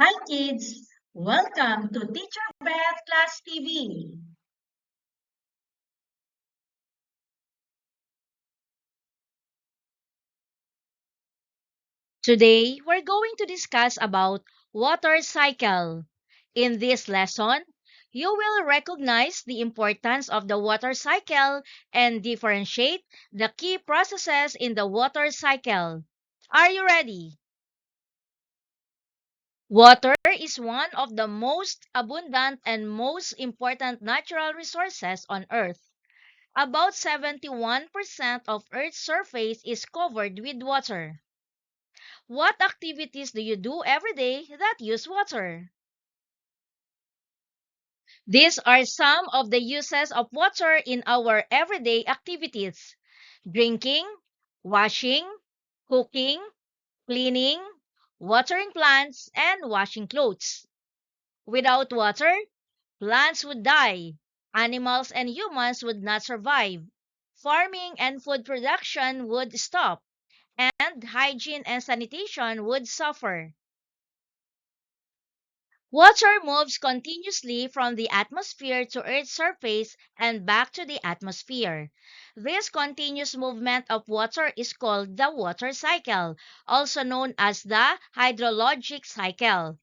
Hi kids, welcome to Teacher Beth Class TV. Today, we're going to discuss about water cycle. In this lesson, you will recognize the importance of the water cycle and differentiate the key processes in the water cycle. Are you ready? Water is one of the most abundant and most important natural resources on Earth. About 71% of Earth's surface is covered with water. What activities do you do every day that use water? These are some of the uses of water in our everyday activities: drinking, washing, cooking, cleaning, watering plants, and washing clothes. Without water, plants would die, animals and humans would not survive, farming and food production would stop, and hygiene and sanitation would suffer. Water moves continuously from the atmosphere to Earth's surface and back to the atmosphere. This continuous movement of water is called the water cycle, also known as the hydrologic cycle.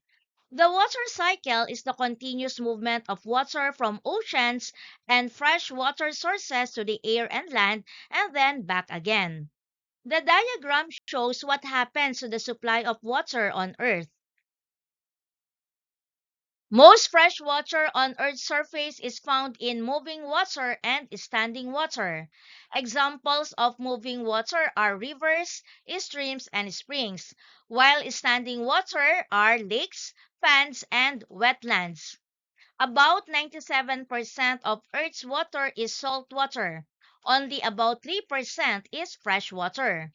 The water cycle is the continuous movement of water from oceans and fresh water sources to the air and land and then back again. The diagram shows what happens to the supply of water on Earth. Most fresh water on Earth's surface is found in moving water and standing water. Examples of moving water are rivers, streams, and springs, while standing water are lakes, ponds, and wetlands. About 97% of Earth's water is salt water. Only about 3% is fresh water.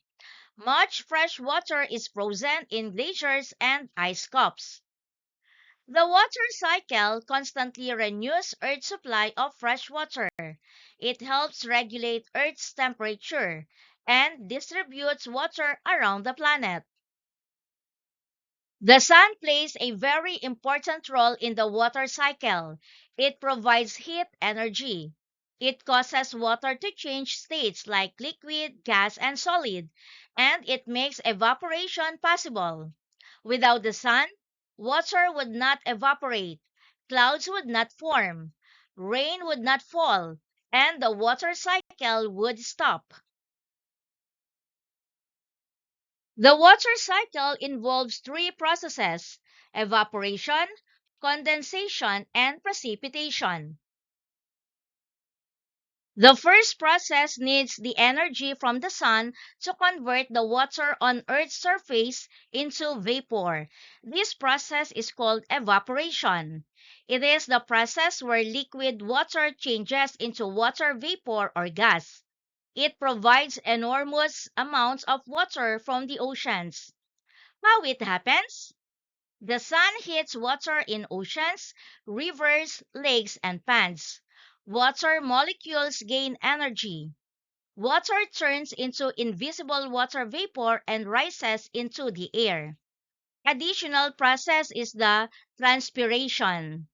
Much fresh water is frozen in glaciers and ice caps. The water cycle constantly renews Earth's supply of fresh water. It helps regulate Earth's temperature and distributes water around the planet. The sun plays a very important role in the water cycle. It provides heat energy. It causes water to change states like liquid, gas, and solid, and it makes evaporation possible. Without the sun, water would not evaporate, clouds would not form, rain would not fall, and the water cycle would stop. The water cycle involves three processes: evaporation, condensation, and precipitation. The first process needs the energy from the sun to convert the water on Earth's surface into vapor. This process is called evaporation. It is the process where liquid water changes into water vapor or gas. It provides enormous amounts of water from the oceans. How it happens? The sun heats water in oceans, rivers, lakes, and ponds. Water molecules gain energy. Water turns into invisible water vapor and rises into the air. Additional process is the transpiration.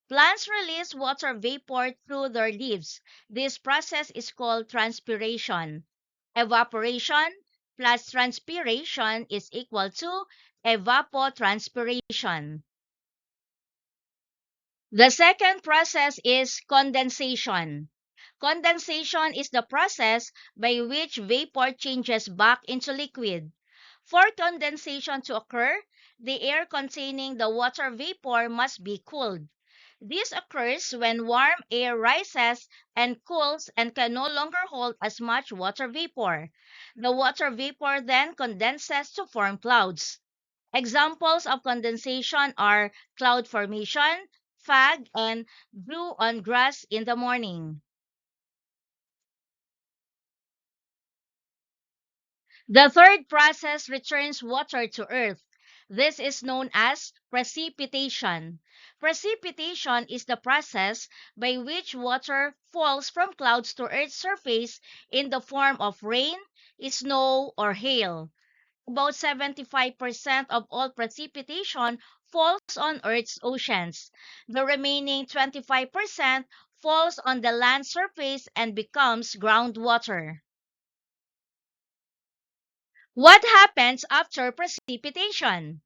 Plants release water vapor through their leaves. This process is called transpiration. Evaporation plus transpiration is equal to evapotranspiration. The second process is condensation. Condensation is the process by which vapor changes back into liquid. For condensation to occur, the air containing the water vapor must be cooled. This occurs when warm air rises and cools and can no longer hold as much water vapor. The water vapor then condenses to form clouds. Examples of condensation are cloud formation, fog, and dew on grass in the morning. The third process returns water to Earth. This is known as precipitation. Precipitation is the process by which water falls from clouds to Earth's surface in the form of rain, snow, or hail. About 75% of all precipitation falls on Earth's oceans. The remaining 25% falls on the land surface and becomes groundwater. What happens after precipitation?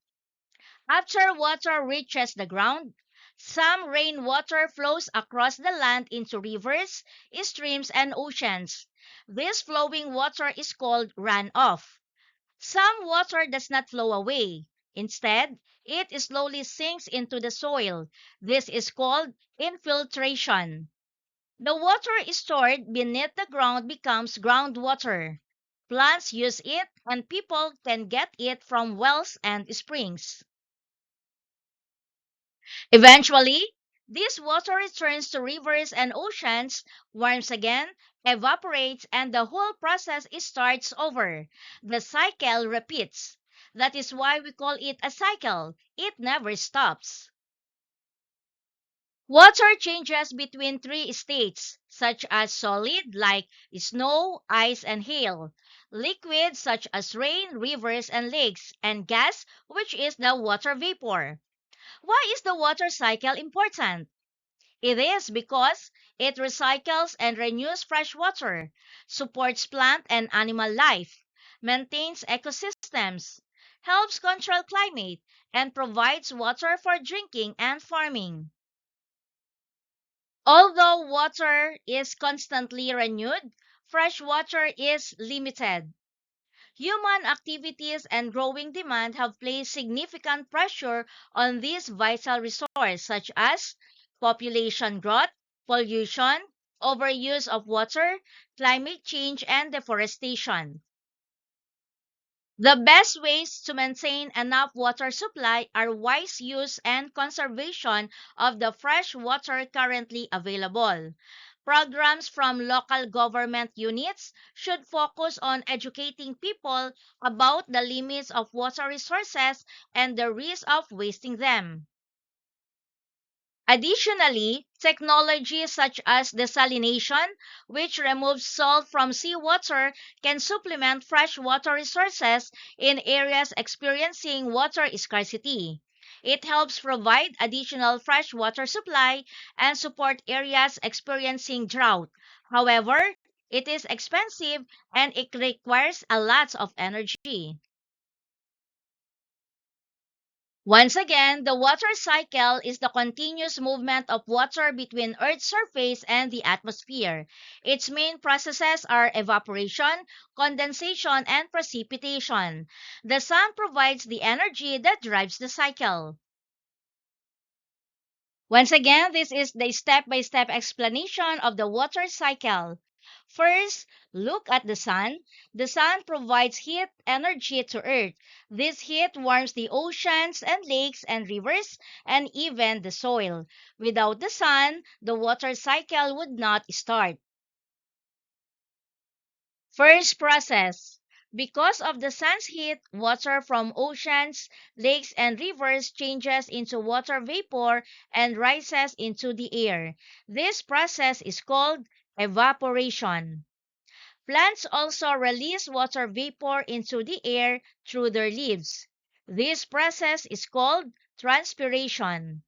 After water reaches the ground, some rainwater flows across the land into rivers, streams, and oceans. This flowing water is called runoff. Some water does not flow away. Instead, it slowly sinks into the soil. This is called infiltration. The water stored beneath the ground becomes groundwater. Plants use it, and people can get it from wells and springs. Eventually, this water returns to rivers and oceans, warms again, evaporates, and the whole process starts over. The cycle repeats. That is why we call it a cycle. It never stops. Water changes between three states, such as solid, like snow, ice, and hail, liquid, such as rain, rivers, and lakes, and gas, which is the water vapor. Why is the water cycle important? It is because it recycles and renews fresh water, supports plant and animal life, maintains ecosystems, helps control climate, and provides water for drinking and farming. Although water is constantly renewed, fresh water is limited. Human activities and growing demand have placed significant pressure on this vital resource, such as population growth, pollution, overuse of water, climate change, and deforestation. The best ways to maintain enough water supply are wise use and conservation of the fresh water currently available. Programs from local government units should focus on educating people about the limits of water resources and the risk of wasting them. Additionally, technology such as desalination, which removes salt from seawater, can supplement fresh water resources in areas experiencing water scarcity. It helps provide additional fresh water supply and support areas experiencing drought. However, it is expensive and it requires a lot of energy. Once again, the water cycle is the continuous movement of water between Earth's surface and the atmosphere. Its main processes are evaporation, condensation, and precipitation. The sun provides the energy that drives the cycle. Once again, this is the step-by-step explanation of the water cycle. First, look at the sun. The sun provides heat energy to Earth. This heat warms the oceans and lakes and rivers and even the soil. Without the sun, the water cycle would not start. First process. Because of the sun's heat, water from oceans, lakes, and rivers changes into water vapor and rises into the air. This process is called evaporation. Plants also release water vapor into the air through their leaves. This process is called transpiration.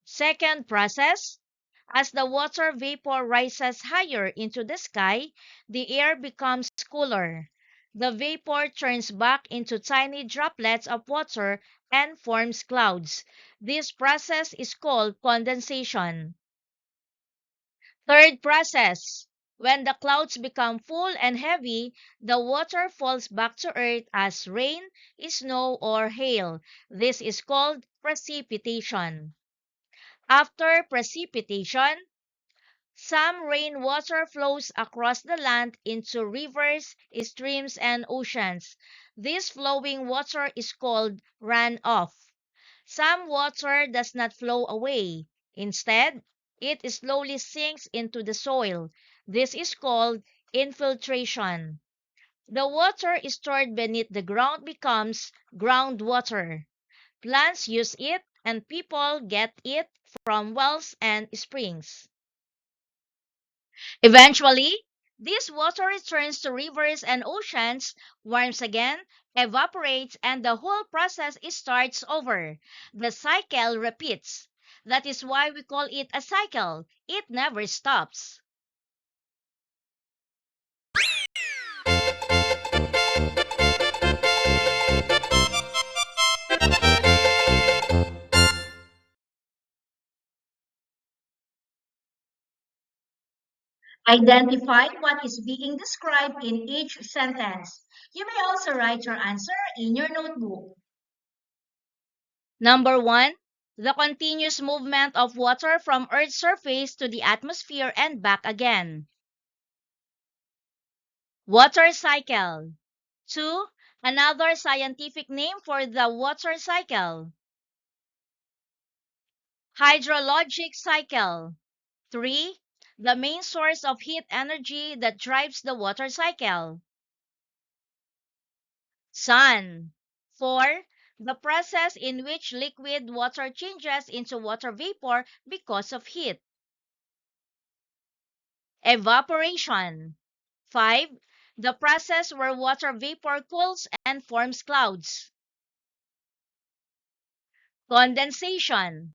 Second process, as the water vapor rises higher into the sky, the air becomes cooler. The vapor turns back into tiny droplets of water and forms clouds. This process is called condensation. Third process. When the clouds become full and heavy, the water falls back to earth as rain, snow, or hail. This is called precipitation. After precipitation, some rainwater flows across the land into rivers, streams, and oceans. This flowing water is called runoff. Some water does not flow away. Instead, it slowly sinks into the soil. This is called infiltration. The water stored beneath the ground becomes groundwater. Plants use it, and people get it from wells and springs. Eventually, This water returns to rivers and oceans, warms again, evaporates, and the whole process starts over. The cycle repeats. That is why we call it a cycle. It never stops. Identify what is being described in each sentence. You may also write your answer in your notebook. Number 1, the continuous movement of water from Earth's surface to the atmosphere and back again. Water cycle. 2, another scientific name for the water cycle. Hydrologic cycle. 3, the main source of heat energy that drives the water cycle. Sun. 4, the process in which liquid water changes into water vapor because of heat. Evaporation. 5, the process where water vapor cools and forms clouds. Condensation.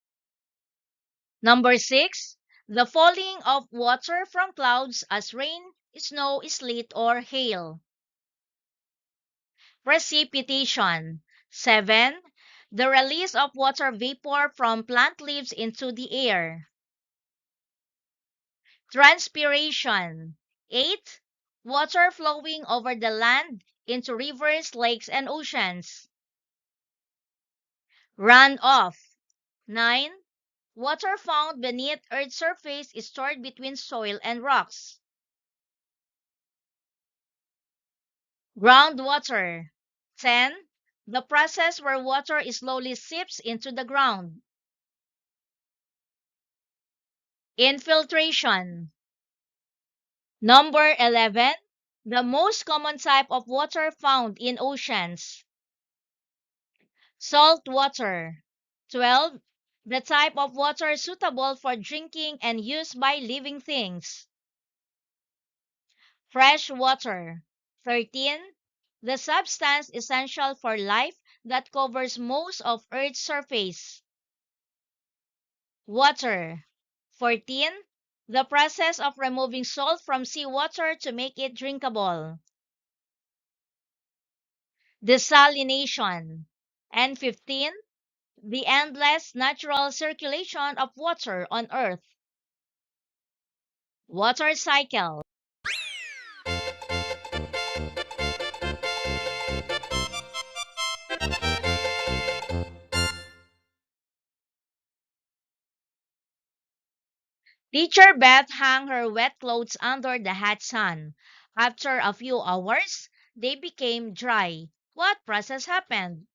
Number 6, the falling of water from clouds as rain, snow, sleet, or hail. Precipitation. 7, the release of water vapor from plant leaves into the air. Transpiration. 8, water flowing over the land into rivers, lakes, and oceans. Runoff. 9, water found beneath Earth's surface is stored between soil and rocks. Groundwater. 10, the process where water slowly seeps into the ground. Infiltration. Number 11, the most common type of water found in oceans. Salt water. 12, the type of water suitable for drinking and used by living things. Fresh water. 13, the substance essential for life that covers most of Earth's surface. Water. 14, the process of removing salt from seawater to make it drinkable. Desalination. And 15, the endless natural circulation of water on Earth. Water cycle. Teacher Beth hung her wet clothes under the hot sun. After a few hours, they became dry. What process happened?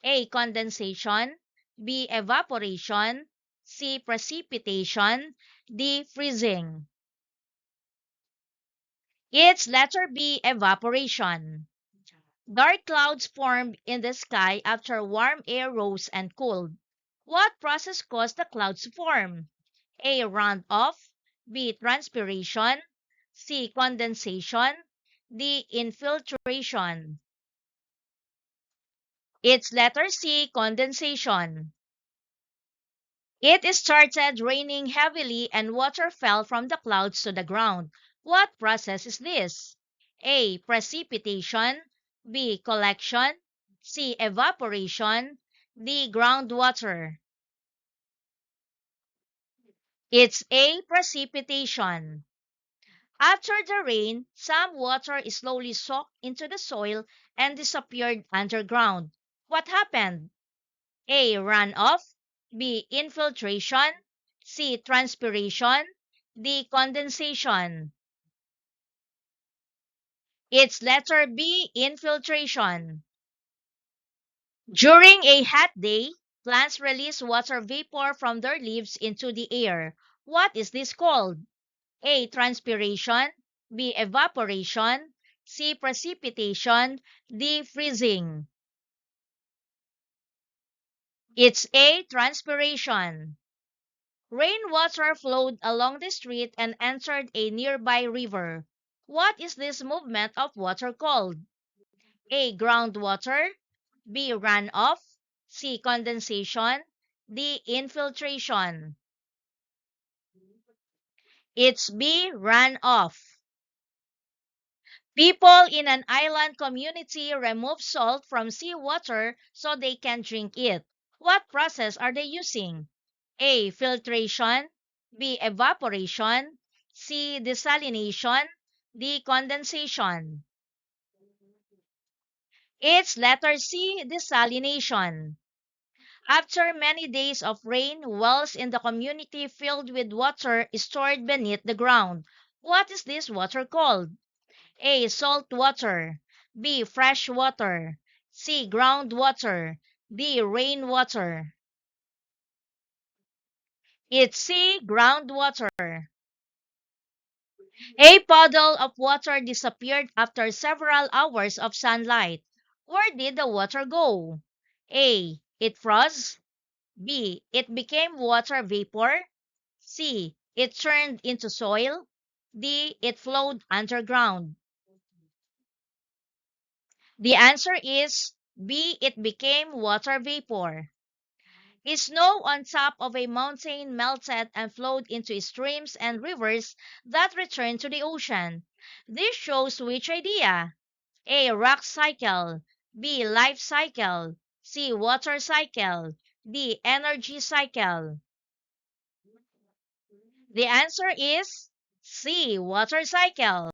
A. Condensation. B. Evaporation. C. Precipitation. D. Freezing. It's letter B. Evaporation. Dark clouds formed in the sky after warm air rose and cooled. What process caused the clouds to form? A. Runoff. B. Transpiration. C. Condensation. D. Infiltration. It's letter C. Condensation. It started raining heavily and water fell from the clouds to the ground. What process is this? A. Precipitation. B. Collection. C. Evaporation. D. Groundwater. It's A. Precipitation. After the rain, some water slowly soaked into the soil and disappeared underground. What happened? A. Runoff. B. Infiltration. C. Transpiration. D. Condensation. It's letter B. Infiltration. During a hot day, plants release water vapor from their leaves into the air. What is this called? A. Transpiration. B. Evaporation. C. Precipitation. D. Freezing. It's A. Transpiration. Rainwater flowed along the street and entered a nearby river. What is this movement of water called? A. Groundwater. B. Runoff. C. Condensation. D. Infiltration. It's B. Runoff. People in an island community remove salt from seawater so they can drink it. What process are they using? A. Filtration. B. Evaporation. C. Desalination. D. Condensation. It's letter C. Desalination. After many days of rain, wells in the community filled with water stored beneath the ground. What is this water called? A. Salt water. B. Fresh water. C. Groundwater. D. Rainwater. It's C. Groundwater. A puddle of water disappeared after several hours of sunlight. Where did the water go? A. It froze. B. It became water vapor. C. It turned into soil. D. It flowed underground. The answer is B. It became water vapor. Snow on top of a mountain melted and flowed into streams and rivers that returned to the ocean. This shows which idea? A. Rock cycle. B. Life cycle. C. Water cycle. D. Energy cycle. The answer is C. Water cycle.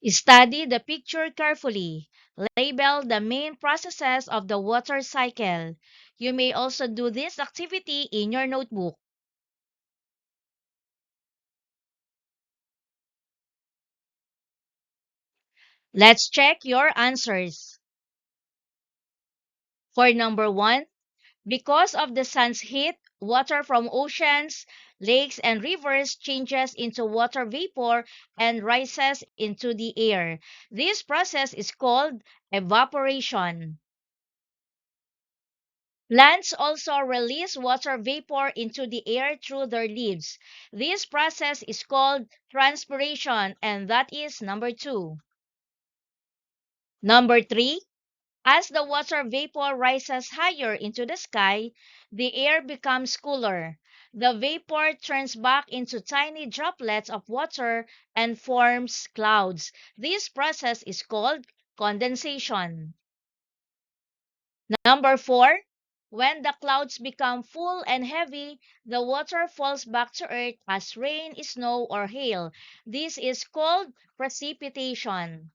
Study the picture carefully. Label the main processes of the water cycle. You may also do this activity in your notebook. Let's check your answers. For number 1, because of the sun's heat, water from oceans, lakes, and rivers changes into water vapor and rises into the air. This process is called evaporation. Plants also release water vapor into the air through their leaves. This process is called transpiration, and that is number 2. Number 3, as the water vapor rises higher into the sky, the air becomes cooler. The vapor turns back into tiny droplets of water and forms clouds. This process is called condensation. Number 4, when the clouds become full and heavy, the water falls back to earth as rain, snow, or hail. This is called precipitation.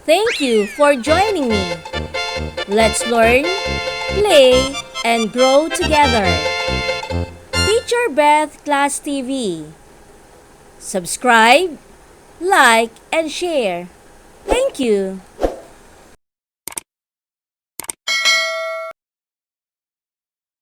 Thank you for joining me. Let's learn, play, and grow together. Teacher Beth Class TV. Subscribe, like, and share. Thank you.